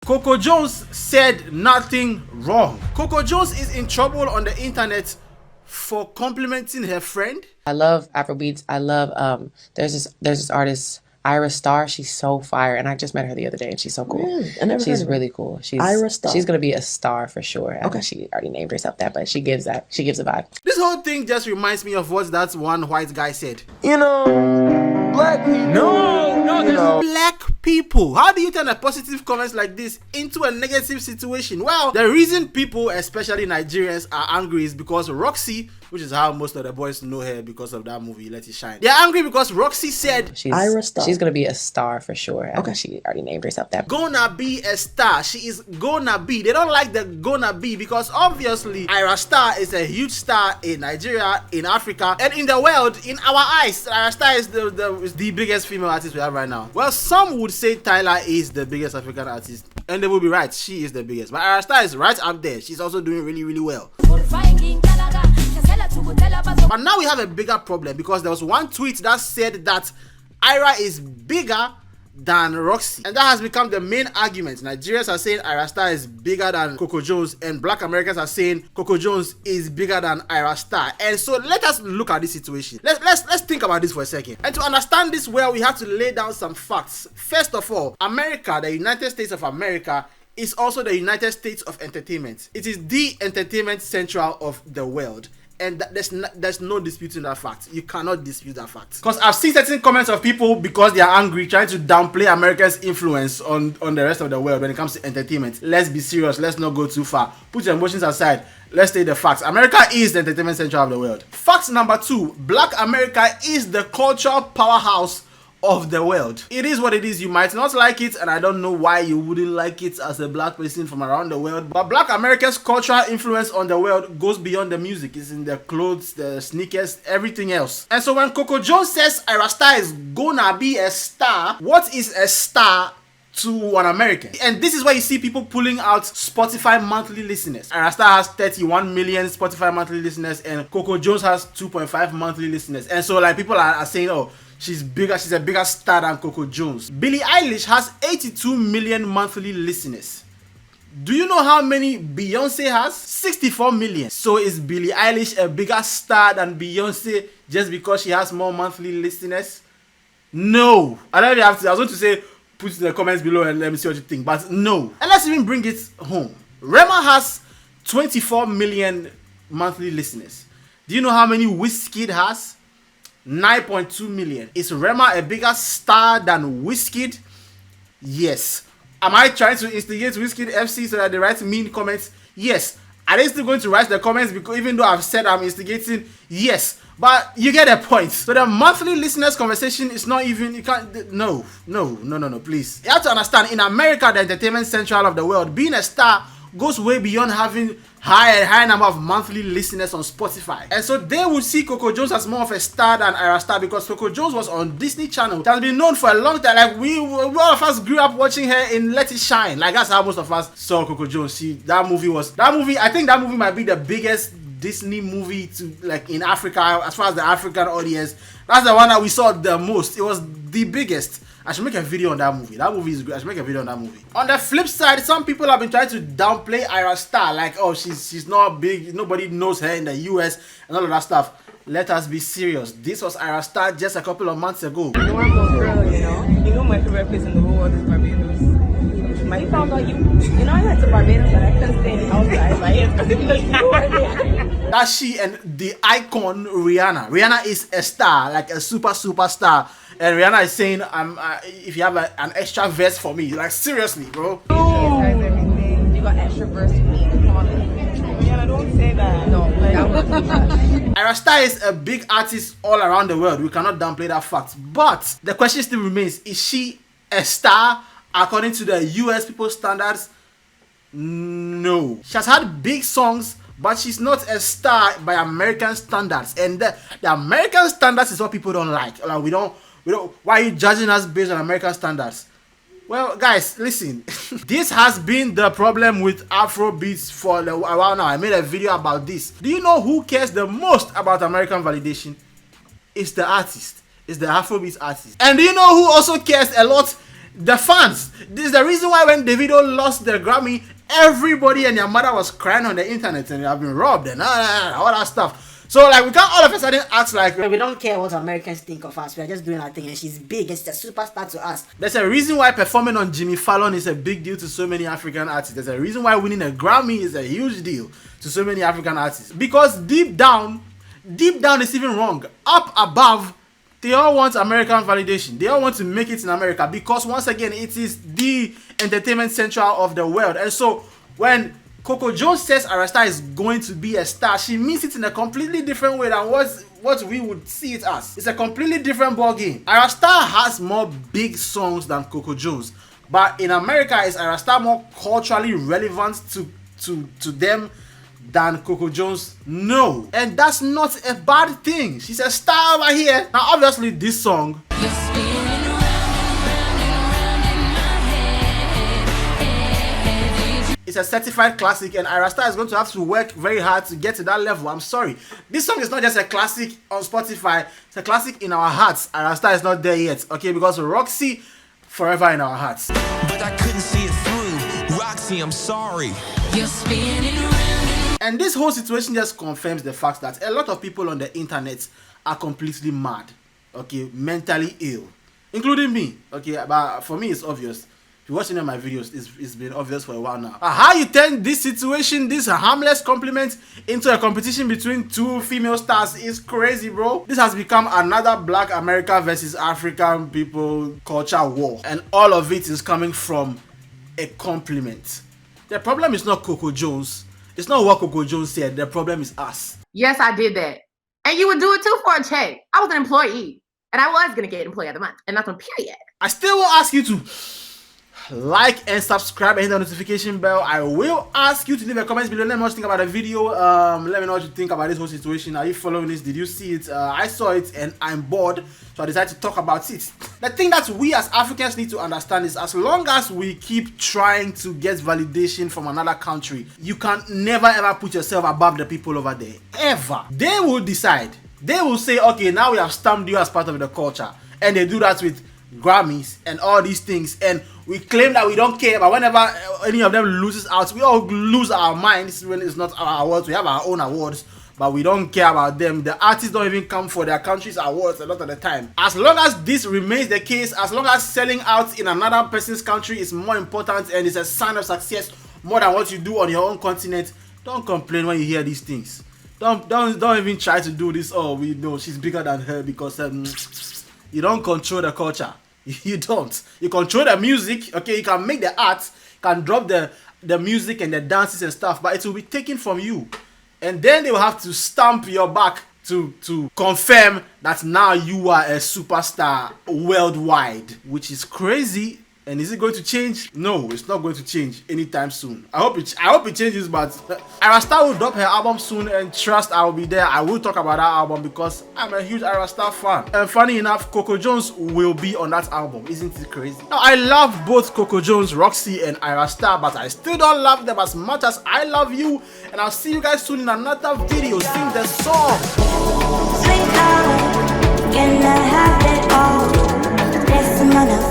Coco Jones said nothing wrong. Coco Jones is in trouble on the internet for complimenting her friend. I love Afrobeats. I love there's this artist Ayra Starr. She's so fire, and I just met her the other day, and she's so cool. Really? I never She's heard of her. really cool. She's Ayra Starr. She's gonna be a star for sure. I Okay. think she already named herself that, but she gives a vibe. This whole thing just reminds me of what that one white guy said. You know, black people. No, Black people. How do you turn a positive comments like this into a negative situation? Well, the reason people, especially Nigerians, are angry is because Roxy, which is how most of the boys know her because of that movie Let It Shine. They're angry because Roxy said Ayra Starr. She's gonna be a star for sure. I think she already named herself that. gonna be a star. She is gonna be. They don't like the gonna be because obviously Ayra Starr is a huge star in Nigeria, in Africa, and in the world. In our eyes, Ayra Starr is the biggest female artist we have right now. Well, some would say Tyler is the biggest African artist, and they will be right. She is the biggest, but Ayra Starr is right up there. She's also doing really, really well. But now we have a bigger problem because there was one tweet that said that Ayra is bigger than Roxy, and that has become the main argument. Nigerians are saying Ayra Starr is bigger than Coco Jones, and black Americans are saying Coco Jones is bigger than Ayra Starr. And so let us look at this situation. Let's think about this for a second. And to understand this well, we have to lay down some facts. First of all, America, the United States of America, is also the United States of entertainment. It is the entertainment central of the world. And there's no disputing that fact. You cannot dispute that fact. Because I've seen certain comments of people, because they are angry, trying to downplay America's influence on the rest of the world when it comes to entertainment. Let's be serious. Let's not go too far. Put your emotions aside. Let's state the facts. America is the entertainment center of the world. Fact number 2. Black America is the cultural powerhouse of the world. It is what it is. You might not like it, and I don't know why you wouldn't like it as a black person from around the world, but black America's cultural influence on the world goes beyond the music. It's in the clothes, the sneakers, everything else. And so when Coco Jones says Ayra Starr is gonna be a star, what is a star to an American? And this is where you see people pulling out Spotify monthly listeners. Ayra Starr has 31 million Spotify monthly listeners, and Coco Jones has 2.5 monthly listeners. And so like people are saying, oh, she's bigger, she's a bigger star than Coco Jones. Billie Eilish has 82 million monthly listeners. Do you know how many Beyonce has? 64 million. So is Billie Eilish a bigger star than Beyonce just because she has more monthly listeners? No. I don't even have to. I was going to say put in the comments below and let me see what you think, but no. And let's even bring it home. Rema has 24 million monthly listeners. Do you know how many Wizkid has? 9.2 million. Is Rema a bigger star than Wizkid? Yes. Am I trying to instigate Wizkid FC so that they write mean comments? Yes. Are they still going to write the comments because even though I've said I'm instigating? Yes. But you get the point. So the monthly listeners conversation is not even, you can't, no, please. You have to understand, in America, the entertainment central of the world, being a star goes way beyond having high number of monthly listeners on Spotify. And so they would see Coco Jones as more of a star than Ayra Starr because Coco Jones was on Disney Channel. It has been known for a long time. Like we all of us grew up watching her in Let It Shine. Like that's how most of us saw Coco Jones. I think that movie might be the biggest Disney movie to like in Africa as far as the African audience. That's the one that we saw the most. It was the biggest. I should make a video on that movie. That movie is good. I should make a video on that movie. On the flip side, some people have been trying to downplay Ayra Starr, like, oh, she's not big, nobody knows her in the US and all of that stuff. Let us be serious. This was Ayra Starr just a couple of months ago. You know I'm a girl, you know. You know my favorite place in the whole world is Barbados. My found out you know I went to Barbados and I couldn't stay outside my ears because it was so That's she and the icon Rihanna. Rihanna is a star, like a superstar. And Rihanna is saying, if you have an extra verse for me, like seriously, bro. Oh. Everything. You got extra verse for me. Rihanna, don't say that. No, like, that was too much. Ayra Starr is a big artist all around the world. We cannot downplay that fact. But the question still remains, is she a star according to the US people's standards? No. She has had big songs, but she's not a star by American standards. And the American standards is what people don't like. Like we don't, why are you judging us based on American standards? Well, guys, listen. This has been the problem with Afrobeats for a while now. I made a video about this. Do you know who cares the most about American validation? It's the artist. It's the Afrobeats artist. And do you know who also cares a lot The fans. This is the reason why when Davido lost the Grammy, everybody and their mother was crying on the internet and they have been robbed and all that stuff. So like we can't all of a sudden act like we don't care what Americans think of us. We are just doing our thing, and she's big. It's a superstar to us. There's a reason why performing on Jimmy Fallon is a big deal to so many African artists. There's a reason why winning a Grammy is a huge deal to so many African artists. Because deep down it's even wrong. Up above, they all want American validation. They all want to make it in America because once again, it is the entertainment central of the world. And so when Coco Jones says Ayra Starr is going to be a star, she means it in a completely different way than what we would see it as. It's a completely different ball game. Ayra Starr has more big songs than Coco Jones, but in America, is Ayra Starr more culturally relevant to them than Coco Jones? No, and that's not a bad thing. She's a star over here. Now, obviously, this song. It's a certified classic, and Ayra Starr is going to have to work very hard to get to that level. I'm sorry. This song is not just a classic on Spotify, it's a classic in our hearts. Ayra Starr is not there yet, okay? Because Roxy, forever in our hearts. But I couldn't see it through. Roxy, I'm sorry. You're spinning around. And this whole situation just confirms the fact that a lot of people on the internet are completely mad, okay? Mentally ill, including me, okay? But for me, it's obvious. If you're watching my videos, it's been obvious for a while now. How you turn this situation, this harmless compliment, into a competition between two female stars is crazy, bro. This has become another Black America versus African people culture war. And all of it is coming from a compliment. The problem is not Coco Jones. It's not what Coco Jones said. The problem is us. Yes, I did that. And you would do it too for a check. I was an employee. And I was going to get employee of the month. And that's on period. I still will ask you to like and subscribe and hit the notification bell. I will ask you to leave a comment below. Let me know what you think about the video. Let me know what you think about this whole situation. Are you following this? Did you see it? I saw it and I'm bored, so I decided to talk about it. The thing that we as Africans need to understand is as long as we keep trying to get validation from another country, you can never ever put yourself above the people over there. Ever. They will decide. They will say, okay, now we have stamped you as part of the culture. And they do that with Grammys and all these things, and we claim that we don't care, but whenever any of them loses out, we all lose our minds when it's not our awards. We have our own awards, but we don't care about them. The artists don't even come for their country's awards a lot of the time. As long as this remains the case, as long as selling out in another person's country is more important and it's a sign of success more than what you do on your own continent, don't complain when you hear these things. Don't even try to do this. Oh, we know she's bigger than her because you don't control the culture. You don't. You control the music. Okay, you can make the art, can drop the music and the dances and stuff, but it will be taken from you. And then they will have to stamp your back to confirm that now you are a superstar worldwide, which is crazy. And is it going to change? No, it's not going to change anytime soon. I hope it changes, but Ayra Starr will drop her album soon, and trust I will be there. I will talk about that album because I'm a huge Ayra Starr fan. And funny enough, Coco Jones will be on that album. Isn't it crazy? Now, I love both Coco Jones, Roxy, and Ayra Starr, but I still don't love them as much as I love you. And I'll see you guys soon in another video. Sing the song. Sweet love, can I have it all? There's some other